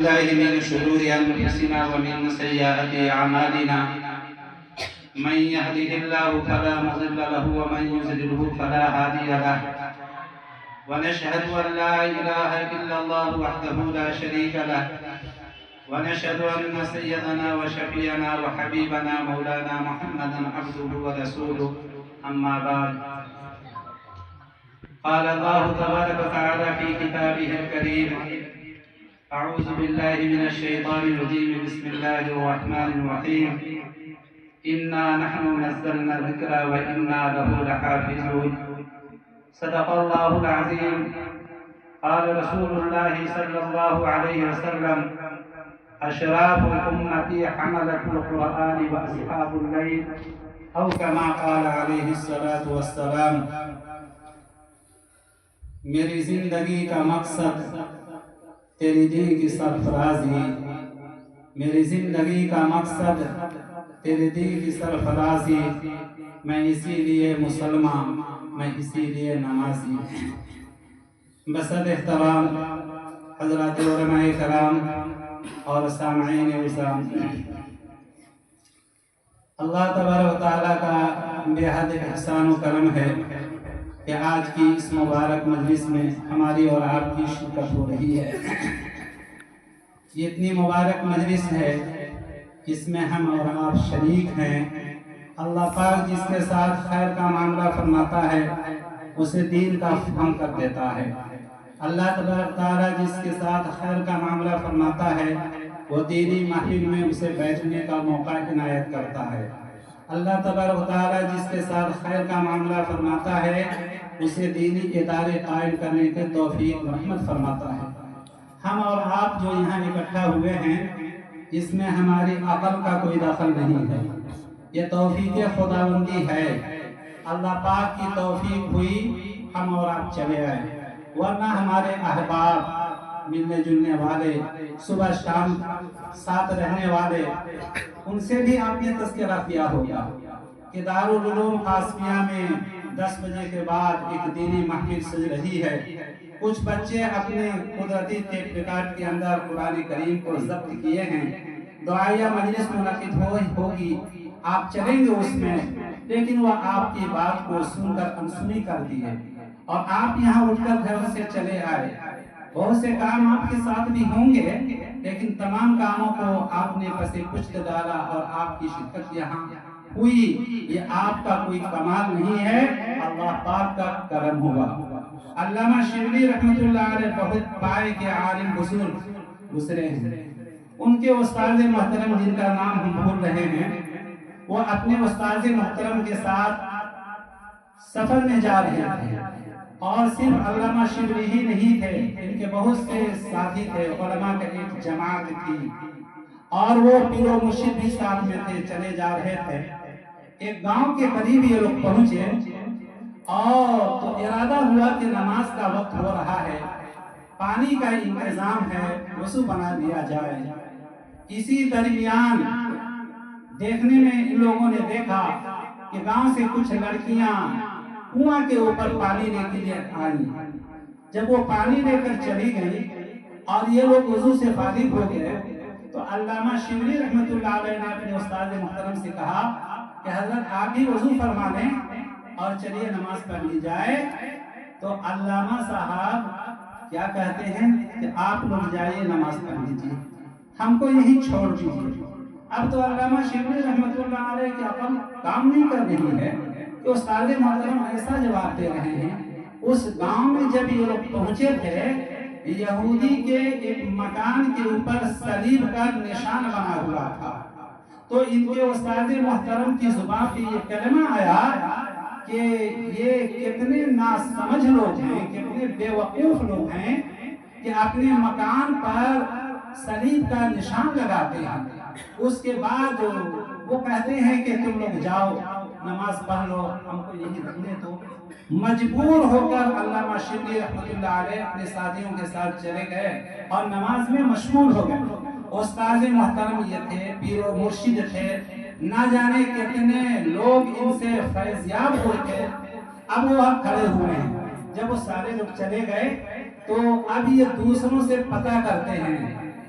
الله من شرور أنفسنا ومن سيئات أعمالنا من يهده الله فلا مضل له ومن يضلل فلا هادي له ونشهد أن لا إله إلا الله وحده لا شريك له ونشهد أن سيدنا وشفيعنا وحبيبنا مولانا محمدا عبده ورسوله أما بعد قال الله تبارك وتعالى في كتابه الكريم أعوذ بالله من الشيطان الرجيم بسم الله الرحمن الرحيم إنا نحن نزلنا الذكر وإنا له لحافظون صدق الله العظيم قال رسول الله صلى الله عليه وسلم أشراف أمتي حملة القرآن وأصحاب الليل أو كما قال عليه الصلاة والسلام میری زندگی کا مقصد تیری دین کی سرفرازی، میری زندگی کا مقصد تیرے دین کی سرفرازی، میں اسی لیے مسلمان، میں اسی لیے نمازی۔ بسد احترام حضرات علماء کرام اور سامعین عظام، اللہ تبارک و تعالیٰ کا بے حد احسان و کرم ہے کہ آج کی اس مبارک مجلس میں ہماری اور آپ کی شرکت ہو رہی ہے۔ یہ اتنی مبارک مجلس ہے، اس میں ہم اور آپ شریک ہیں۔ اللہ پاک جس کے ساتھ خیر کا معاملہ فرماتا ہے اسے دین کا فہم کر دیتا ہے۔ اللہ تبارک تعالیٰ جس کے ساتھ خیر کا معاملہ فرماتا ہے وہ دینی محفل میں اسے بیٹھنے کا موقع عنایت کرتا ہے۔ اللہ تبارک تعالیٰ جس کے ساتھ خیر کا معاملہ فرماتا ہے اسے دینی ادارے قائم کرنے کے توفیق رحمت فرماتا ہے۔ ہم اور آپ جو یہاں اکٹھا ہوئے ہیں اس میں ہماری عقل کا کوئی دخل نہیں ہے، یہ توفیق خداوندی ہے۔ اللہ پاک کی توفیق ہوئی ہم اور آپ چلے آئے، ورنہ ہمارے احباب ملنے جلنے والے، صبح شام ساتھ رہنے والے، ان سے بھی آپ نے تذکرہ کیا ہوگا کہ دارالعلوم قاسمیہ میں 10 بجے کے بعد ایک دینی محفل سج رہی ہے۔ کچھ بچے اپنے قدرتی ٹیپ ریکارڈ کے اندر قرآن کریم کو ضبط کیے ہیں، دعائیہ مجلس منعقد ہوگی، آپ چلیں گے اس میں، لیکن وہ آپ کی بات کو سن کر انسنی کر دیے اور آپ یہاں اٹھ کر گھر سے چلے آئے۔ بہت سے کام آپ کے ساتھ بھی ہوں گے لیکن تمام کاموں کو آپ نے پسے پشت ڈالا اور آپ کی شرکت یہاں ہوئی۔ یہ آپ کا کوئی کمال نہیں ہے، اللہ پاک کا کرم ہوا۔ علامہ شبلی رحمت اللہ علیہ بہت پائے کے عالم بزرگ گزرے ہیں، ان کے استاد محترم جن کا نام ہم بھول رہے ہیں، وہ اپنے استاد محترم کے ساتھ سفر میں جا رہے تھے، اور صرف علامہ شبلی ہی نہیں تھے، ان کے بہت سے ساتھی تھے، علماء کی ایک جماعت تھی، اور وہ پیر و مرشد بھی ساتھ میں تھے، چلے جا رہے تھے۔ ایک گاؤں کے قریب یہ لوگ پہنچے اور تو ارادہ ہوا کہ نماز کا وقت ہو رہا ہے، پانی کا انتظام ہے، وضو بنا لیا جائے۔ اسی درمیان دیکھنے میں ان لوگوں نے دیکھا کہ گاؤں سے کچھ لڑکیاں کنواں کے اوپر پانی لے کے لیے آئیں۔ جب وہ پانی لے کر چلی گئی اور یہ لوگ وضو سے فارغ ہو گئے تو علامہ شبلی رحمت اللہ علیہ نے اپنے استاد محترم سے کہا کہ حضرت آپ بھی وضو فرما لیں اور چلیے نماز پڑھ لی جائے۔ تو علامہ صاحب کیا کہتے ہیں کہ آپ لوگ جائیے نماز پڑھ لیجیے، ہم کو یہی چھوڑ دیجیے۔ اب تو علامہ شبلی رحمت اللہ علیہ کی عقل کام نہیں کر رہی ہے کہ استاد محترم ایسا جواب دے رہے ہیں۔ اس گاؤں میں جب یہ لوگ پہنچے تھے، یہودی کے ایک مکان کے اوپر صلیب کا نشان بنا ہوا تھا، تو ان کے استاد محترم کی زبان پہ یہ کلمہ آیا کہ یہ کتنے ناسمجھ لوگ ہیں، کتنے بے وقوف لوگ ہیں کہ اپنے مکان پر صلیب کا نشان لگاتے ہیں۔ اس کے بعد وہ کہتے ہیں کہ تم لوگ جاؤ نماز پڑھ لو، ہم کو یہی رکھنے دو۔ مجبور ہو کر علامہ شبلی رحمت اللہ علیہ اپنے ساتھیوں کے ساتھ چلے گئے اور نماز میں مشغول ہو گئے۔ استاد محترم یہ تھے، پیر و مرشد تھے، نہ جانے کتنے لوگ ان سے فیض یاب ہوئے تھے۔ اب وہ کھڑے ہوئے ہیں، جب وہ سارے لوگ چلے گئے تو اب یہ دوسروں سے پتہ کرتے ہیں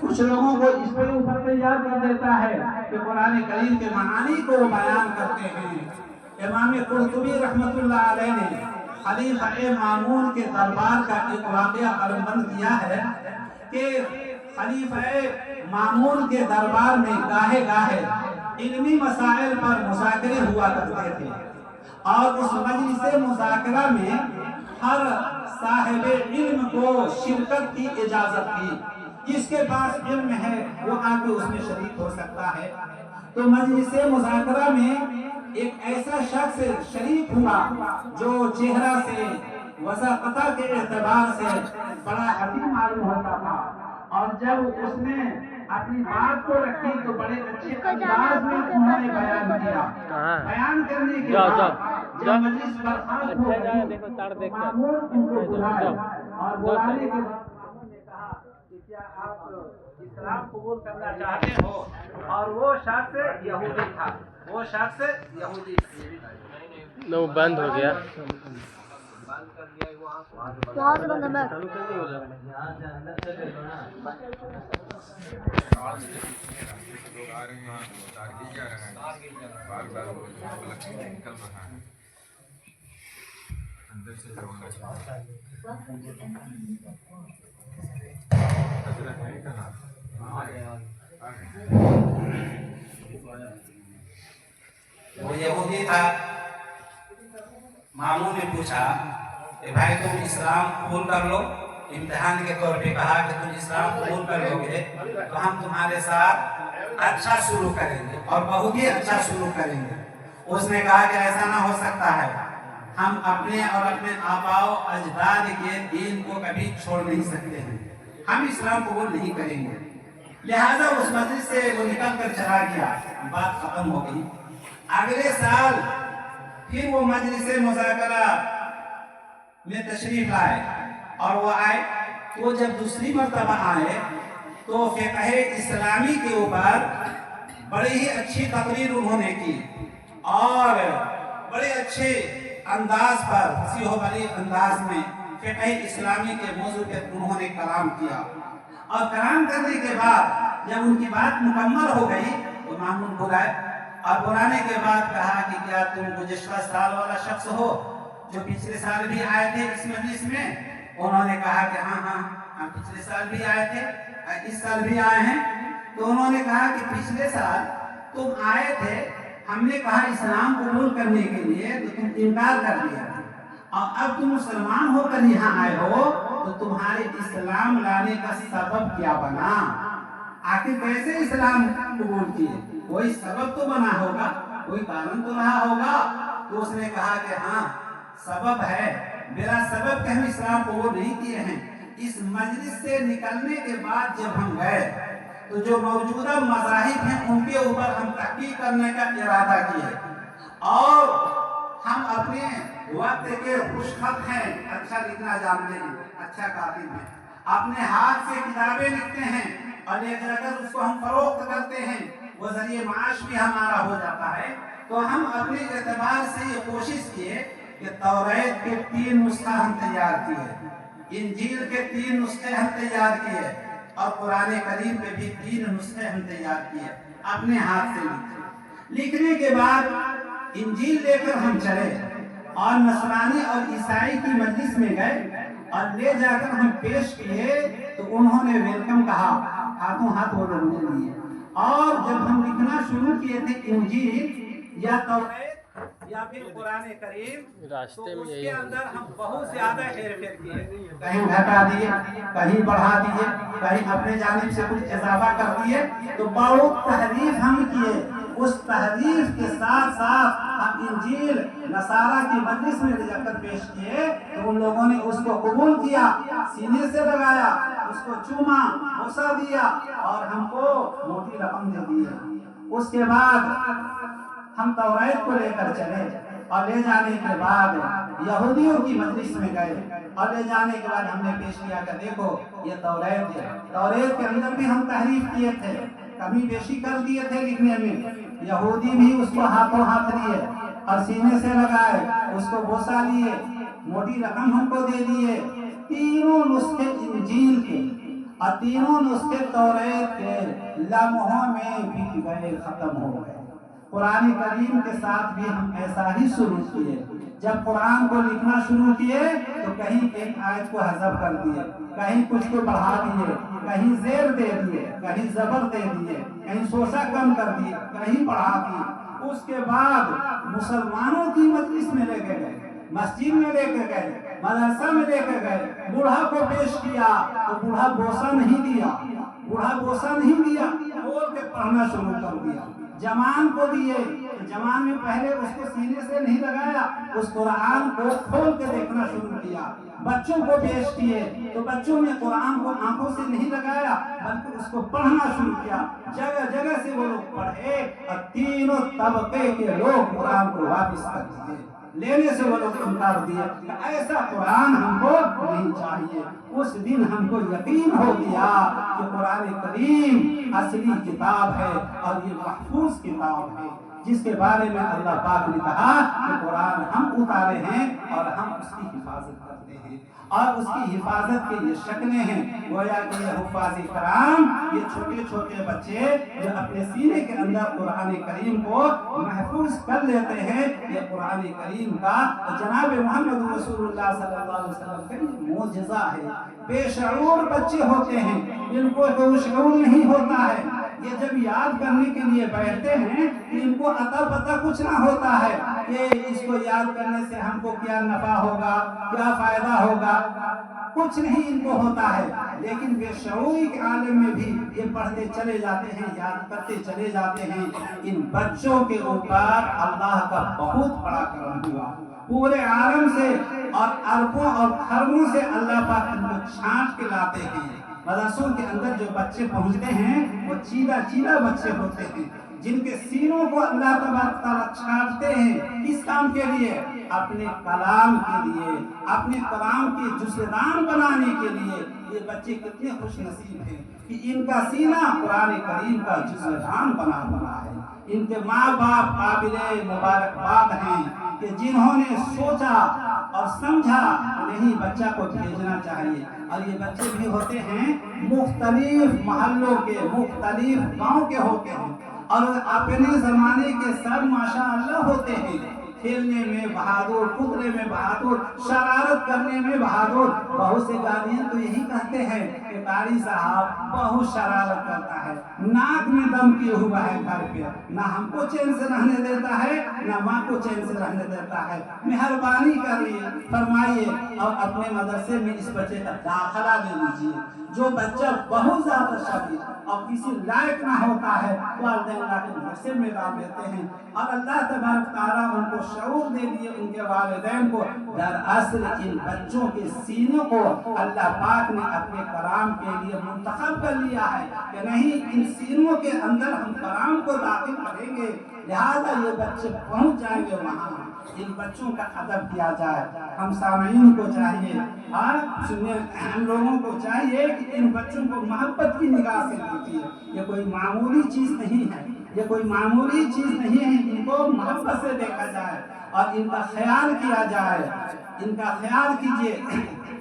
کچھ لوگوں کو اس پر اوپر تیار کر دیتا ہے کہ قرآن کریم کے معانی کو وہ بیان کرتے ہیں۔ امام قرطبی رحمۃ اللہ علیہ نے خلیفہ مامون کے دربار کا ایک واقعہ قلم بند کیا ہے کہ خلیفہ مامون کے دربار میں گاہے گاہے علمی مسائل پر مذاکرے ہوا کرتے تھے، اور اس مجلس مذاکرہ میں ہر صاحب علم کو شرکت کی اجازت تھی۔ جس کے پاس علم ہے وہ آ کے اس میں شریک ہو سکتا ہے۔ تو مجلس مذاکرہ میں ایک ایسا شخص شریک ہوا جو چہرہ سے وضاحت کے اعتبار سے بڑا حکیم معلوم ہوتا تھا، اور جب اس نے اپنی بات کو رکھی تو بڑے اچھے انداز میں انہوں نے بیان کیا۔ بیان کرنے کے بعد جب مجلس برخاست ہو گئی، مامون ان کو بلائے، اور بلانے کے بعد مامون نے کہا کہ کیا آپ اسلام قبول کرنا چاہتے ہو؟ اور وہ شخص یہودی تھا، وہ شخص یہودی نو بند ہو گیا، وہاں سے بند ہے۔ وہ یہودی تھا۔ ماموں نے پوچھا کہ بھائی تم اسلام قبول کر لو، امتحان کے طور پہ کہا کہ تم اسلام قبول کر لو گے تو ہم تمہارے ساتھ اچھا سلوک کریں گے اور بہت ہی اچھا سلوک کریں گے۔ اس نے کہا کہ ایسا نہ ہو سکتا ہے، ہم اپنے اور اپنے آباء و اجداد کے دین کو کبھی چھوڑ نہیں سکتے ہیں، ہم اسلام قبول نہیں کریں گے۔ لہذا اس مجلس سے وہ نکل کر چلا گیا، بات ختم ہو گئی۔ اگلے سال پھر وہ مجلس مذاکرہ میں تشریف لائے، اور وہ آئے تو جب دوسری مرتبہ آئے تو فقہ اسلامی کے اوپر بڑی ہی اچھی تقریر انہوں نے کی، اور بڑے اچھے انداز پر سیہو بھری انداز میں فقہ اسلامی کے موضوع پہ انہوں نے کلام کیا، اور کلام کرنے کے بعد جب ان کی بات مکمل ہو گئی تو مامون بلائے، اور بلانے کے بعد کہا کہ کیا تم گزشتہ سال والا شخص ہو جو پچھلے سال بھی آئے تھے اس مجلس میں؟ انہوں نے کہا کہ ہاں ہم پچھلے سال بھی آئے تھے، اس سال بھی آئے ہیں۔ تو انہوں نے کہا کہ پچھلے سال تم آئے تھے، ہم نے کہا اسلام قبول کرنے کے لیے تو تم انکار کر دیا، اور اب تم مسلمان ہو کر یہاں آئے ہو تو تمہارے اسلام لانے کا سبب کیا بنا؟ آخر کیسے اسلام قبول کیے؟ کوئی سبب تو بنا ہوگا، کوئی کارن تو رہا ہوگا۔ تو اس نے کہا کہ ہاں سبب ہے، میرا سبب کہ ہم اسلام قبول نہیں کیے ہیں، اس مجلس سے نکلنے کے بعد جب ہم گئے تو جو موجودہ مذاہب ہیں ان کے اوپر ہم تحقیق کرنے کا ارادہ کیے، اور ہم اپنے وقت کے خوشخط ہیں، اچھا لکھنا جانتے ہیں، اچھا کاتب ہیں، اپنے ہاتھ سے کتابیں لکھتے ہیں اور لے جا کر اس کو ہم فروخت کرتے ہیں، وہ ذریعہ معاش بھی ہمارا ہو جاتا ہے۔ تو ہم اپنے اعتبار سے یہ کوشش کیے کہ توریت کے 3 نسخہ ہم تیار کیے، انجیل کے 3 نسخے ہم تیار کیے، اور قرآن کریم کے بھی 3 نسخے ہم تیار کیے، اپنے ہاتھ سے لکھے۔ لکھنے کے بعد انجیل لے کر ہم چلے اور نصرانی اور عیسائی کی مجلس میں گئے، اور لے جا کر ہم پیش کیے تو انہوں نے ویلکم کہا، ہاتھوں ہاتھ وہ لوگ لے لیے، اور جب ہم لکھنا شروع کیے تھے انجیل یا توریت یا پھر قرآن کریم، تو اس کے اندر ہم بہت زیادہ ہیر پھیر کیے، کہیں گھٹا دیے، کہیں بڑھا دیے، کہیں اپنے جانب سے کچھ اضافہ کر دیے، تو بہت تحریف ہم کیے۔ اس تحریف کے ساتھ ساتھ ہم انجیل نصارہ کی مجلس میں لے جا کر پیش کیے تو ان لوگوں نے اس کو قبول کیا، سینے سے لگایا، اس کو چوما، بوسہ دیا، اور ہم کو موٹی رقم دے دی۔ اس کے بعد ہم توریت کو لے کر چلے، اور لے جانے کے بعد یہودیوں کی مجلس میں گئے، اور لے جانے کے بعد ہم نے پیش کیا کہ دیکھو یہ توریت ہے، توریت کے اندر بھی ہم تحریف کیے تھے، کمی بیشی کر دیے تھے لکھنے میں، یہودی بھی اس کو ہاتھوں ہاتھ لیے اور سینے سے لگائے، اس کو بوسہ لیے، موٹی رقم ہم کو دے دیے۔ تینوں نسخے انجیل کے اور تینوں نسخے توریت کے لمحوں میں بھی گئے، ختم ہو گئے۔ قرآن کریم کے ساتھ بھی ہم ایسا ہی شروع کیے، جب قرآن کو لکھنا شروع کیے تو کہیں ایک آیت کو حذف کر دیے، کہیں کچھ کو بڑھا دیے، کہیں زیر دے دیے، کہیں زبر دے دیے، کہیں سوسا کم کر دیے، کہیں بڑھا دیے۔ اس کے بعد مسلمانوں کی مجلس میں لے کے گئے، مسجد میں لے کے گئے، مدرسہ میں لے کے گئے، بوڑھا کو پیش کیا تو بوڑھا بوسہ نہیں دیا، بوڑھا بوسہ نہیں دیا، کھول کے پڑھنا شروع کر دیا۔ جوان کو دیے، جوان میں پہلے اس کو سینے سے نہیں لگایا، اس قرآن کو کھول کے دیکھنا شروع کیا۔ بچوں کو پیش کیے تو بچوں نے قرآن کو آنکھوں سے نہیں لگایا بلکہ اس کو پڑھنا شروع کیا۔ جگہ جگہ سے وہ لوگ پڑھے اور تینوں طبقے کے لوگ قرآن کو واپس کر دیے، لینے سے وہ لوگ انکار دیے کہ ایسا قرآن ہم کو نہیں چاہیے۔ اس دن ہم کو یقین ہو گیا کہ قرآن کریم اصلی کتاب ہے اور یہ محفوظ کتاب ہے، جس کے بارے میں اللہ پاک نے کہا کہ قرآن ہم اتارے ہیں اور ہم اس کی حفاظت کرتے ہیں، اور اس کی حفاظت کے یہ شکلیں ہیں۔ گویا کہ یہ حفاظ کرام، یہ چھوٹے چھوٹے بچے جو اپنے سینے کے اندر قرآن کریم کو محفوظ کر لیتے ہیں، یہ قرآن کریم کا جناب محمد رسول اللہ صلی اللہ علیہ وسلم کا یہ معجزہ ہے۔ بے شعور بچے ہوتے ہیں، جن کو کوئی شعور نہیں ہوتا ہے، یہ جب یاد کرنے کے لیے بیٹھتے ہیں ان کو عطا پتہ کچھ نہ ہوتا ہے کہ اس کو یاد کرنے سے ہم کو کیا نفع ہوگا، کیا فائدہ ہوگا، کچھ نہیں ان کو ہوتا ہے۔ لیکن بے شعوری کے عالم میں بھی یہ پڑھتے چلے جاتے ہیں، یاد کرتے چلے جاتے ہیں۔ ان بچوں کے اوپر اللہ کا بہت بڑا کرم ہوا، پورے عالم سے اور اربوں اور خربوں سے اللہ پاک ان کو چھانٹ کے لاتے ہیں۔ مدرسوں کے اندر جو بچے پہنچتے ہیں وہ چیدہ چیدہ بچے ہوتے ہیں، جن کے سینوں کو اللہ تبارک تعالیٰ چھانٹتے ہیں۔ کس کام کے لیے؟ اپنے کلام کے لیے، اپنے کلام کے جزدان بنانے کے لیے۔ یہ بچے کتنے خوش نصیب ہیں کہ ان کا سینہ قرآن کریم کا جزدان بنا ہوا ہے۔ ان کے ماں باپ قابل مبارکباد ہیں کہ جنہوں نے سوچا اور سمجھا نہیں بچہ کو بھیجنا چاہیے۔ اور یہ بچے بھی ہوتے ہیں مختلف محلوں کے، مختلف گاؤں کے ہوتے ہیں، اور اپنے زمانے کے سب ماشاءاللہ ہوتے ہیں، کھیلنے میں بہادر، کودنے میں بہادر، شرارت کرنے میں بہادر۔ بہت سے گارجین تو یہی کہتے ہیں کہ قاری صاحب بہت شرارت کرتا ہے، ناک میں دم کیے ہوا ہے گھر پہ، نہ ہم کو چین سے رہنے دیتا ہے نہ ماں کو چین سے رہنے دیتا ہے۔ مہربانی کریے، فرمائیے اور اپنے مدرسے میں اس بچے کا داخلہ دے دیجیے۔ جو بچہ بہت زیادہ شدید اور کسی لائق نہ ہوتا ہے والدین اللہ کے مدرسے میں ڈال دیتے ہیں، اور اللہ تبارک تعالیٰ ان کو شعور دے دیے ان کے والدین کو۔ دراصل ان بچوں کے سینوں کو اللہ پاک نے اپنے کلام کے لیے منتخب کر لیا ہے کہ نہیں، ان سینوں کے اندر ہم کلام کو داخل کریں گے، لہذا یہ بچے پہنچ جائیں گے وہاں۔ ان بچوں کا ادب کیا جائے۔ ہم سامعین کو چاہیے، ہم لوگوں کو چاہیے کہ ان بچوں کو محبت کی نگاہ سے دیکھیے۔ یہ کوئی معمولی چیز نہیں ہے، یہ کوئی معمولی چیز نہیں ہے، ان کو محبت سے دیکھا جائے اور ان کا خیال کیا جائے۔ ان کا خیال کیجیے۔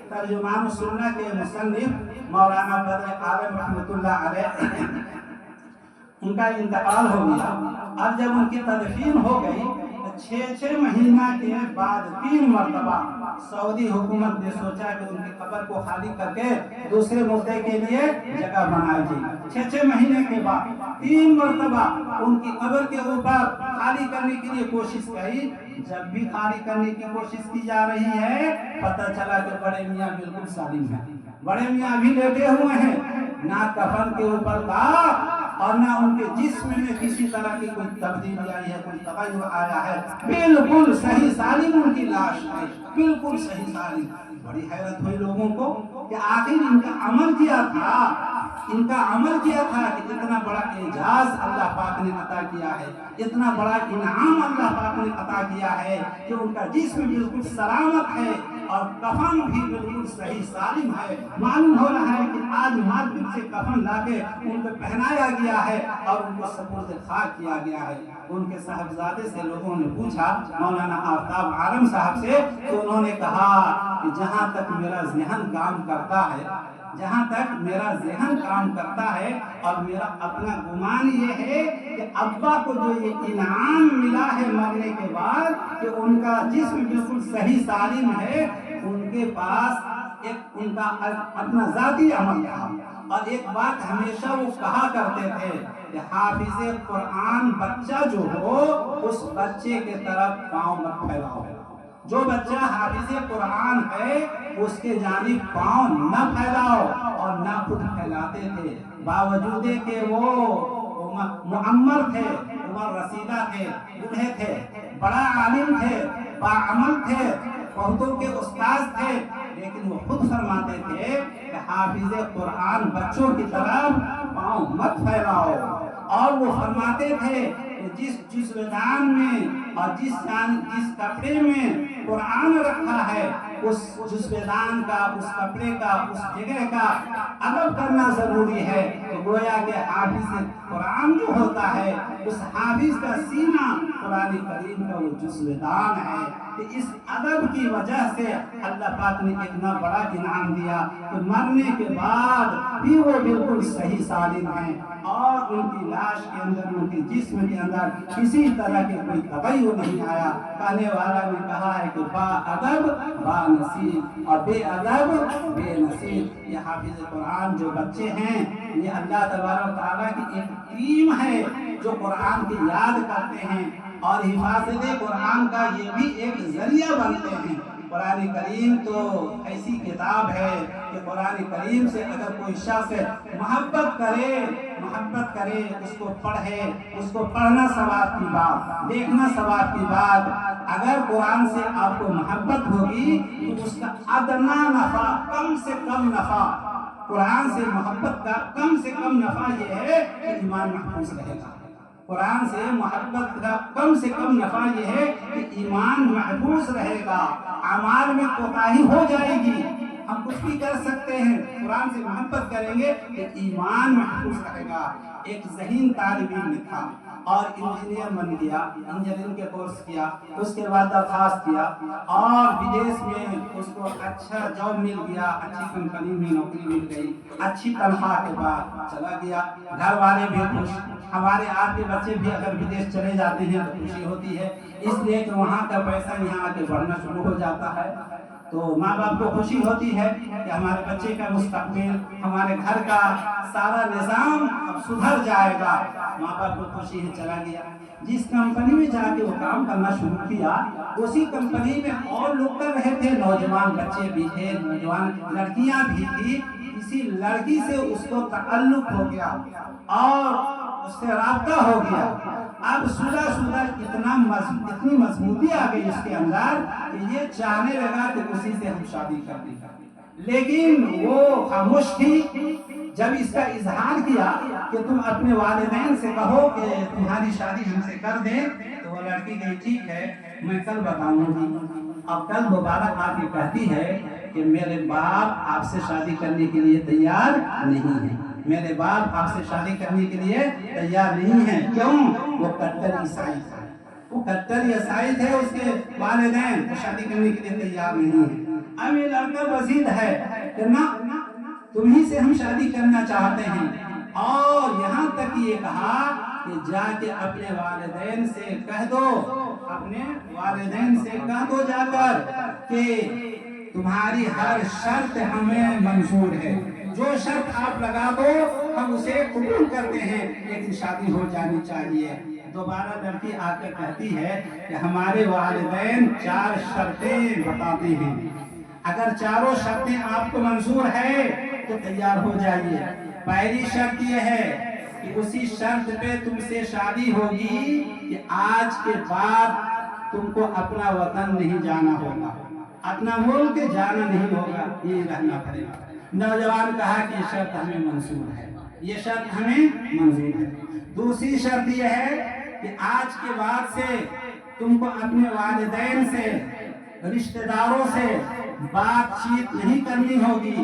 ترجمان سنہ کے مصنف مولانا بدر عالم رحمۃ اللہ علیہ، ان کا انتقال ہو گیا، اور جب ان کی تدفین ہو گئی تو 6 مہینہ کے بعد 3 مرتبہ سعودی حکومت نے سوچا کہ ان کی قبر کو خالی کر کے دوسرے مردے کے لیے جگہ بنائی جائے۔ 6 مہینے کے بعد 3 مرتبہ ان کی قبر کے اوپر خالی کرنے کے لیے کوشش کی۔ جب بھی خالی کرنے کی کوشش کی جا رہی ہے، پتہ چلا کہ بڑے میاں بالکل سالم ہیں، بڑے میاں ابھی لیٹے ہوئے ہیں، نہ کفن کے اوپر تھا اور نہ ان کے جسم میں کسی طرح کی کوئی تبدیلی آئی ہے، کوئی تغیر آیا ہے، بالکل صحیح سالم ان کی لاش ہے، بالکل صحیح سالم۔ بڑی حیرت ہوئی لوگوں کو کہ آخر ان کا عمل کیا تھا، ان کا عمل کیا تھا کہ اتنا بڑا اعجاز اللہ پاک نے عطا کیا ہے، اتنا بڑا انعام اللہ پاک نے عطا کیا ہے کہ ان کا جسم بالکل سلامت ہے اور کفن بھی بالکل صحیح سالم ہے۔ معلوم ہو رہا ہے کہ آج مارکیٹ سے کفن لا کے ان کو پہنایا گیا ہے اور ان کو سپرد خاک کیا گیا ہے۔ ان کے صاحبزادے سے لوگوں نے پوچھا مولانا آفتاب عالم صاحب سے، تو انہوں نے کہا کہ جہاں تک میرا ذہن کام کرتا ہے، جہاں تک میرا ذہن کام کرتا ہے، اور میرا اپنا گمان یہ ہے کہ ابا کو جو یہ انعام ملا ہے مرنے کے بعد کہ ان کا جسم بالکل صحیح سالم ہے، ان کے پاس ایک ان کا اپنا ذاتی عمل تھا۔ اور ایک بات ہمیشہ وہ کہا کرتے تھے کہ حافظ قرآن بچہ جو ہو اس بچے کے طرف پاؤں مت پھیلاؤ، جو بچہ حافظ قرآن ہے اس کے جانب پاؤں نہ پھیلاؤ، اور نہ خود پھیلاتے تھے، باوجود کہ وہ معمر تھے، عمر رسیدہ تھے، بوڑھے تھے، بڑا عالم تھے، باعمل تھے، بہتوں کے استاذ تھے، لیکن وہ خود فرماتے تھے کہ حافظ قرآن بچوں کی طرف پاؤں مت پھیلاؤ۔ اور وہ فرماتے تھے کہ جس میدان میں اور جس کپڑے میں قرآن رکھا ہے اس میدان کا، اس کپڑے کا، اس جگہ کا ادب کرنا ضروری ہے۔ تو گویا کہ حافظ قرآن جو ہوتا ہے اس حافظ کا سینہ قرآن کریم کا وہ جزویدان ہے۔ کہ اس ادب کی وجہ سے اللہ پاک نے اتنا بڑا انعام دیا کہ مرنے کے بعد بھی وہ بالکل صحیح سالم ہیں، اور ان کی لاش کے اندر، ان کے جسم کے اندر کسی طرح کے کوئی تغیر نہیں آیا۔ کہنے والا نے کہا ہے کہ با ادب با نصیب، اور بے ادب بے نصیب۔ یہ حافظ قرآن جو بچے ہیں یہ اللہ تبارک و تعالیٰ کی ایک ٹیم ہے جو قرآن کی یاد کرتے ہیں، اور حفاظت قرآن کا یہ بھی ایک ذریعہ بنتے ہیں۔ قرآن کریم تو ایسی کتاب ہے کہ قرآن کریم سے اگر کوئی شخص محبت کرے، اس کو پڑھے، اس کو پڑھنا ثواب کی بات، دیکھنا ثواب کی بات۔ اگر قرآن سے آپ کو محبت ہوگی تو اس کا ادنا نفع، کم سے کم نفع، قرآن سے محبت کا کم سے کم نفع یہ ہے کہ ایمان محفوظ رہے گا۔ قرآن سے محبت کا کم سے کم نفع یہ ہے کہ ایمان محفوظ رہے گا، اعمال میں کوتاہی ہو جائے گی، ہم کچھ بھی کر سکتے ہیں، قرآن سے محبت کریں گے کہ ایمان محفوظ رہے گا۔ ایک ذہین طالب علم تھا اور انجینئر بن گیا، انجینئرنگ کے کورس کیا، اس کے بعد درخواست کیا اور بدیش میں اس کو اچھا جاب مل گیا، اچھی کمپنی میں نوکری مل گئی، اچھی تنخواہ کے بعد چلا گیا، گھر والے بھی خوش، ہمارے آپ کے بچے بھی اگر بدیش چلے جاتے ہیں تو خوشی ہوتی ہے، اس لیے کہ وہاں کا پیسہ یہاں آ کے بڑھنا شروع ہو جاتا ہے، تو ماں باپ کو خوشی ہوتی ہے کہ ہمارے بچے کا مستقبل، ہمارے گھر کا سارا نظام اب سدھر جائے گا، ماں باپ کو خوشی ہے، چلا گیا۔ جس کمپنی میں جا کے وہ کام کرنا شروع کیا اسی کمپنی میں اور لوگ کر رہے تھے، نوجوان بچے بھی تھے، نوجوان لڑکیاں بھی تھی، کسی لڑکی سے اس کو تعلق ہو گیا اور اس سے رابطہ ہو گیا، اب سدھر اتنی مضبوطی آ گئی اس کے اندر کہ یہ چاہنے لگا کہ اسی سے ہم شادی کر دیں، لیکن وہ خاموش تھی۔ جب اس کا اظہار کیا کہ تم اپنے والدین سے کہو کہ تمہاری شادی ہم سے کر دیں، تو وہ لڑکی کہی ٹھیک ہے میں کل بتاؤں گی، اب کل دوبارہ آ کے کہتی ہے کہ میرے باپ آپ سے شادی کرنے کے لیے تیار نہیں ہے، میرے باپ آپ سے شادی کرنے کے لیے تیار نہیں ہے۔ کیوں؟ وہ کٹر عیسائی تھا، وہ کٹر عیسائی تھے، اس کے والدین شادی کرنے کے لیے تیار نہیں ہے۔ اب یہ لڑکا وزید ہے کہ نہ تمہیں سے ہم شادی کرنا چاہتے ہیں، اور یہاں تک یہ کہا کہ جا کے اپنے والدین سے کہہ دو، اپنے والدین سے کہہ دو جا کر کہ تمہاری ہر شرط ہمیں منظور ہے، جو شرط آپ لگا دو ہم اسے قبول کرتے ہیں، لیکن شادی ہو جانی چاہیے۔ دوبارہ لڑکی آ کر کہتی ہے کہ ہمارے والدین 4 شرطیں بتاتے ہیں، اگر چاروں شرطیں آپ کو منظور ہے تو تیار ہو جائیے۔ پہلی شرط یہ ہے کہ اسی شرط پہ تم سے شادی ہوگی کہ آج کے بعد تم کو اپنا وطن نہیں جانا ہوگا، اپنا ملک جانا نہیں ہوگا، یہ رہنا پڑے گا۔ نوجوان کہا کہ یہ شرط ہمیں منظور ہے، یہ شرط ہمیں منظور ہے۔ دوسری شرط یہ ہے کہ آج کے بعد سے تم کو اپنے والدین سے، رشتہ داروں سے بات چیت نہیں کرنی ہوگی،